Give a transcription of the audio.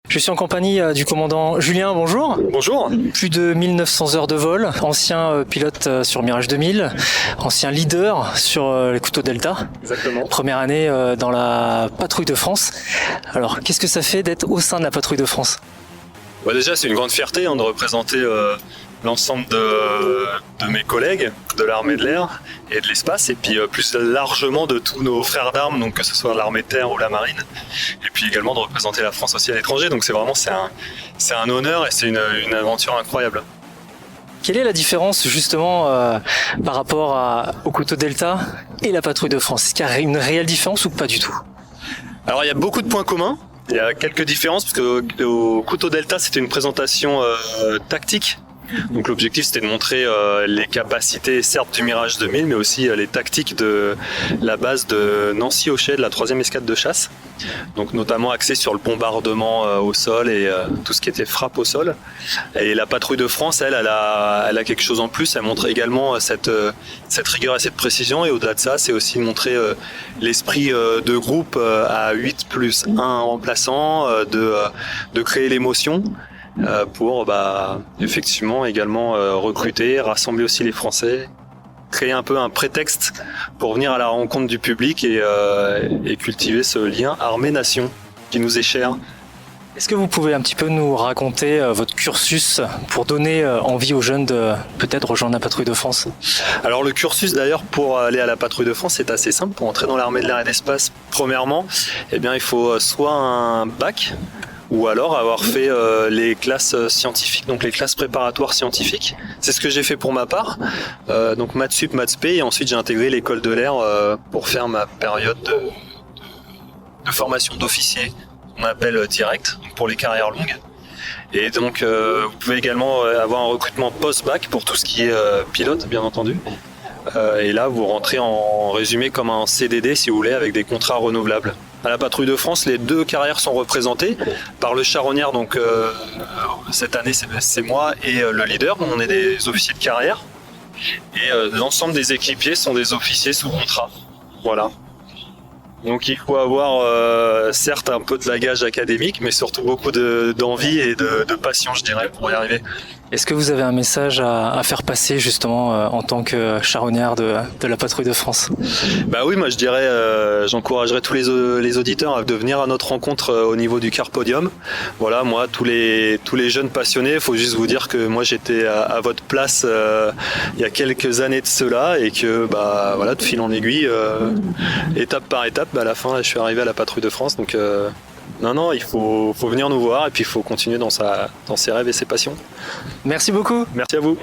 Je suis en compagnie du commandant Julien, bonjour. Bonjour. Plus de 1900 heures de vol, ancien pilote sur Mirage 2000, ancien leader sur les couteaux Delta. Exactement. Première année dans la patrouille de France. Alors, qu'est-ce que ça fait d'être au sein de la patrouille de France ? Déjà, c'est une grande fierté de représenter l'ensemble de mes collègues de l'armée de l'air et de l'espace, et puis plus largement de tous nos frères d'armes, donc que ce soit l'armée de terre ou la marine, et puis également de représenter la France aussi à l'étranger. Donc c'est un honneur et c'est une aventure incroyable. Quelle est la différence justement par rapport au couteau Delta et la patrouille de France ? Est-ce qu'il y a une réelle différence ou pas du tout ? Alors il y a beaucoup de points communs. Il y a quelques différences parce que au couteau Delta, c'était une présentation tactique. Donc l'objectif, c'était de montrer les capacités, certes, du Mirage 2000, mais aussi les tactiques de la base de Nancy-Ochet, de la 3e escadre de chasse. Donc notamment axé sur le bombardement au sol et tout ce qui était frappe au sol. Et la patrouille de France, elle a quelque chose en plus. Elle montre également cette rigueur et cette précision. Et au-delà de ça, c'est aussi de montrer l'esprit de groupe à 8+1 remplaçants, de créer l'émotion. Pour effectivement également recruter, rassembler aussi les Français, créer un peu un prétexte pour venir à la rencontre du public et cultiver ce lien armée-nation qui nous est cher. Est-ce que vous pouvez un petit peu nous raconter votre cursus pour donner envie aux jeunes de peut-être rejoindre la patrouille de France ? Alors le cursus d'ailleurs pour aller à la patrouille de France c'est assez simple. Pour entrer dans l'armée de l'air et de l'espace, premièrement, il faut soit un bac, ou alors avoir fait les classes scientifiques, donc les classes préparatoires scientifiques. C'est ce que j'ai fait pour ma part, donc maths sup, maths spé, et ensuite j'ai intégré l'école de l'air pour faire ma période de formation d'officier, qu'on appelle direct, donc pour les carrières longues. Et donc vous pouvez également avoir un recrutement post-bac pour tout ce qui est pilote, bien entendu. Et là, vous rentrez en résumé comme un CDD, si vous voulez, avec des contrats renouvelables. À la patrouille de France, les deux carrières sont représentées par le charognard. Donc cette année, c'est moi et le leader. On est des officiers de carrière. Et l'ensemble des équipiers sont des officiers sous contrat. Voilà. Donc il faut avoir certes un peu de bagage académique, mais surtout beaucoup d'envie et de passion, je dirais, pour y arriver. Est-ce que vous avez un message à faire passer justement en tant que charognard de la patrouille de France ? Oui, moi je dirais, j'encouragerais tous les auditeurs à venir à notre rencontre au niveau du Car Podium. Voilà, moi, tous les jeunes passionnés, il faut juste vous dire que moi j'étais à votre place il y a quelques années de cela et que de fil en aiguille, étape par étape, à la fin je suis arrivé à la patrouille de France. Donc non, il faut venir nous voir et puis il faut continuer dans ses rêves et ses passions. Merci beaucoup. Merci à vous.